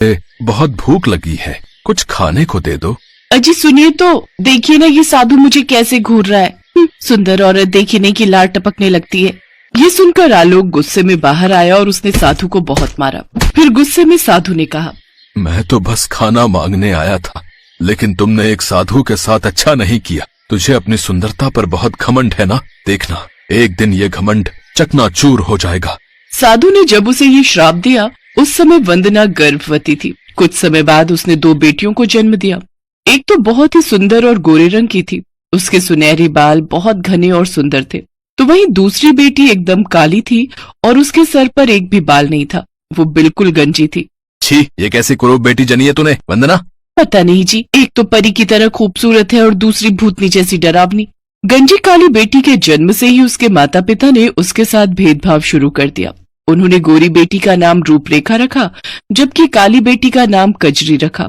बहुत भूख लगी है, कुछ खाने को दे दो। अजी सुनिए तो, देखिए ना ये साधु मुझे कैसे घूर रहा है। सुंदर औरत देखने की लार टपकने लगती है। ये सुनकर आलोक गुस्से में बाहर आया और उसने साधु को बहुत मारा। फिर गुस्से में साधु ने कहा, मैं तो बस खाना मांगने आया था, लेकिन तुमने एक साधु के साथ अच्छा नहीं किया। तुझे अपनी सुंदरता पर बहुत घमंड है ना, देखना एक दिन ये घमंड चकनाचूर हो जाएगा। साधु ने जब उसे ये श्राप दिया, उस समय वंदना गर्भवती थी। कुछ समय बाद उसने 2 बेटियों को जन्म दिया। एक तो बहुत ही सुंदर और गोरे रंग की थी, उसके सुनहरे बाल बहुत घने और सुंदर थे। तो वहीं दूसरी बेटी एकदम काली थी और उसके सर पर एक भी बाल नहीं था, वो बिल्कुल गंजी थी। छी, ये कैसी कुरूप बेटी जनी है तूने वंदना? पता नहीं जी, एक तो परी की तरह खूबसूरत है और दूसरी भूतनी जैसी डरावनी। गंजी काली बेटी के जन्म से ही उसके माता पिता ने उसके साथ भेदभाव शुरू कर दिया। उन्होंने गोरी बेटी का नाम रूपरेखा रखा, जबकि काली बेटी का नाम कजरी रखा।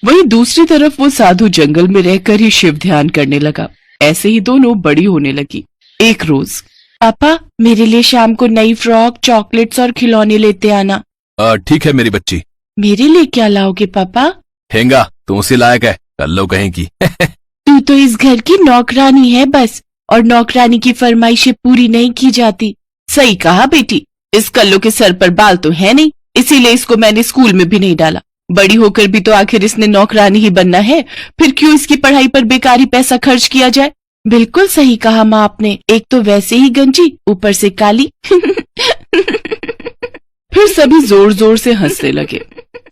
वहीं दूसरी तरफ वो साधु जंगल में रहकर ही शिव ध्यान करने लगा। ऐसे ही दोनों बड़ी होने लगी। एक रोज, पापा मेरे लिए शाम को नई फ्रॉक, चॉकलेट्स और खिलौने लेते आना। ठीक है मेरी बच्ची। मेरे लिए क्या लाओगे पापा? हेंगा, तू उसी लायक है, कर लो कहीं की। तू तो इस घर की नौकरानी है बस, और नौकरानी की फरमाइशें पूरी नहीं की जाती। सही कहा बेटी, इस कल्लो के सर पर बाल तो है नहीं, इसीलिए इसको मैंने स्कूल में भी नहीं डाला। बड़ी होकर भी तो आखिर इसने नौकरानी ही बनना है, फिर क्यों इसकी पढ़ाई पर बेकारी पैसा खर्च किया जाए। बिल्कुल सही कहा माँ आपने, एक तो वैसे ही गंजी, ऊपर से काली। फिर सभी जोर जोर से हंसने लगे।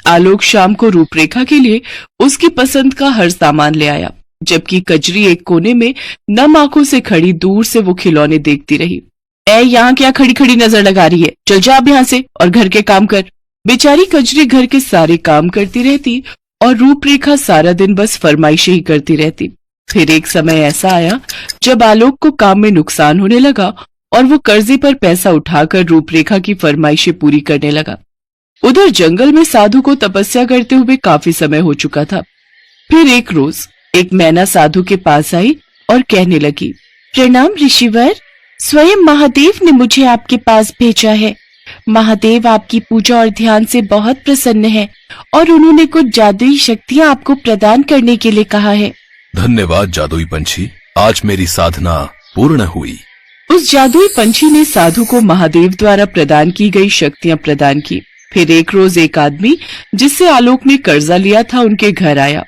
आलोक शाम को रूपरेखा के लिए उसकी पसंद का हर सामान ले आया, जबकि कजरी एक कोने में नम आंखों से खड़ी दूर से वो खिलौने देखती रही। यहाँ क्या खड़ी खड़ी नजर लगा रही है, चल जा अब यहाँ से और घर के काम कर। बेचारी कजरी घर के सारे काम करती रहती और रूपरेखा सारा दिन बस फरमाइशें ही करती रहती। फिर एक समय ऐसा आया जब आलोक को काम में नुकसान होने लगा और वो कर्जे पर पैसा उठाकर रूपरेखा की फरमाइशें पूरी करने लगा। उधर जंगल में साधु को तपस्या करते हुए काफी समय हो चुका था। फिर एक रोज एक मैना साधु के पास आई और कहने लगी, प्रणाम ऋषिवर, स्वयं महादेव ने मुझे आपके पास भेजा है। महादेव आपकी पूजा और ध्यान से बहुत प्रसन्न है और उन्होंने कुछ जादुई शक्तियाँ आपको प्रदान करने के लिए कहा है। धन्यवाद जादुई पंछी, आज मेरी साधना पूर्ण हुई। उस जादुई पंछी ने साधु को महादेव द्वारा प्रदान की गई शक्तियाँ प्रदान की। फिर एक रोज एक आदमी जिससे आलोक ने कर्जा लिया था उनके घर आया।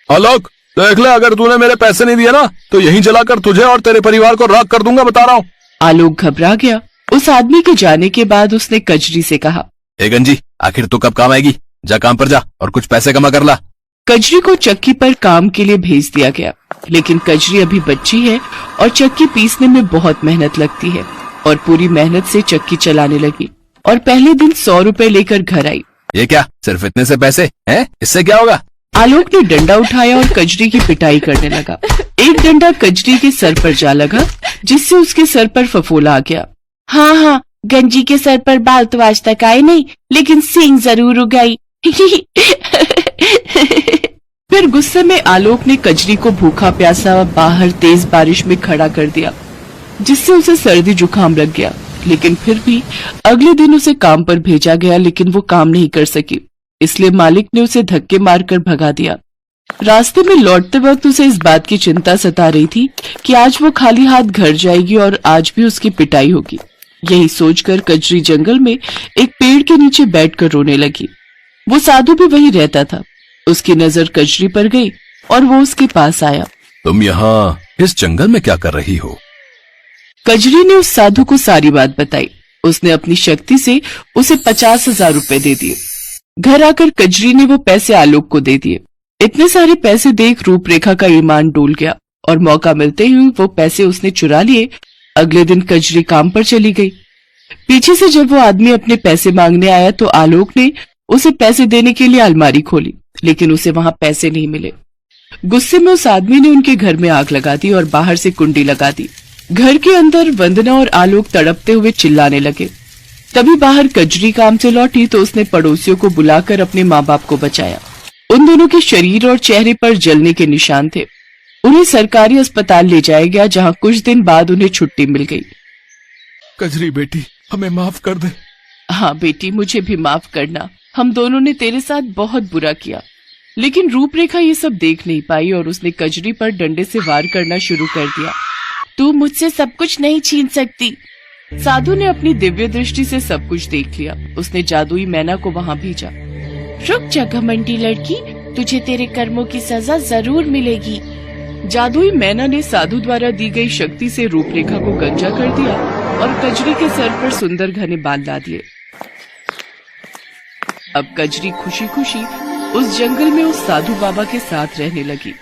आलोक देख ले, अगर तूने मेरे पैसे नहीं दिए ना तो यहीं जलाकर तुझे और तेरे परिवार को राख कर दूंगा, बता रहा हूँ। आलोक घबरा गया। उस आदमी के जाने के बाद उसने कजरी से कहा, ए गंजी, आखिर तू कब काम आएगी? जा काम पर जा और कुछ पैसे कमा कर ला। कजरी को चक्की पर काम के लिए भेज दिया गया, लेकिन कजरी अभी बच्ची है और चक्की पीसने में बहुत मेहनत लगती है और पूरी मेहनत से चक्की चलाने लगी और पहले दिन 100 रुपए लेकर घर आई। ये क्या, सिर्फ इतने से पैसे हैं? इससे क्या होगा? आलोक ने डंडा उठाया और कजरी की पिटाई करने लगा। एक डंडा कजरी के सर पर जा लगा, जिससे उसके सर पर फफोला आ गया। हाँ, गंजी के सर पर बाल तो आज तक आए नहीं, लेकिन सींग जरूर उगाई। फिर गुस्से में आलोक ने कजरी को भूखा प्यासा बाहर तेज बारिश में खड़ा कर दिया, जिससे उसे सर्दी जुकाम लग गया। लेकिन फिर भी अगले दिन उसे काम पर भेजा गया, लेकिन वो काम नहीं कर सकी, इसलिए मालिक ने उसे धक्के मारकर भगा दिया। रास्ते में लौटते वक्त उसे इस बात की चिंता सता रही थी कि आज वो खाली हाथ घर जाएगी और आज भी उसकी पिटाई होगी। यही सोचकर कजरी जंगल में एक पेड़ के नीचे बैठकर रोने लगी। वो साधु भी वहीं रहता था। उसकी नजर कजरी पर गई और वो उसके पास आया। तुम यहाँ इस जंगल में क्या कर रही हो? कजरी ने उस साधु को सारी बात बताई। उसने अपनी शक्ति से उसे 50,000 रुपए दे दिए। घर आकर कजरी ने वो पैसे आलोक को दे दिए। इतने सारे पैसे देख रूपरेखा का ईमान डोल गया और मौका मिलते ही वो पैसे उसने चुरा लिए। अगले दिन कजरी काम पर चली गई। पीछे से जब वो आदमी अपने पैसे मांगने आया तो आलोक ने उसे पैसे देने के लिए अलमारी खोली, लेकिन उसे वहां पैसे नहीं मिले। गुस्से में उस आदमी ने उनके घर में आग लगा दी और बाहर से कुंडी लगा दी। घर के अंदर वंदना और आलोक तड़पते हुए चिल्लाने लगे। तभी बाहर कजरी काम से लौटी तो उसने पड़ोसियों को बुलाकर अपने माँ बाप को बचाया। उन दोनों के शरीर और चेहरे पर जलने के निशान थे। उन्हें सरकारी अस्पताल ले जाया गया, जहाँ कुछ दिन बाद उन्हें छुट्टी मिल गई। कजरी बेटी, हमें माफ कर दे। हाँ बेटी, मुझे भी माफ करना, हम दोनों ने तेरे साथ बहुत बुरा किया। लेकिन रूपरेखा ये सब देख नहीं पाई और उसने कजरी पर डंडे से वार करना शुरू कर दिया। तू मुझसे सब कुछ नहीं छीन सकती। साधु ने अपनी दिव्य दृष्टि से सब कुछ देख लिया। उसने जादुई मैना को वहां भेजा। रुक जा घमंडी लड़की, तुझे तेरे कर्मों की सजा जरूर मिलेगी। जादुई मैना ने साधु द्वारा दी गई शक्ति से रूपरेखा को गंजा कर दिया और कजरी के सर पर सुंदर घने बाल ला दिए। अब कजरी खुशी खुशी उस जंगल में उस साधु बाबा के साथ रहने लगी।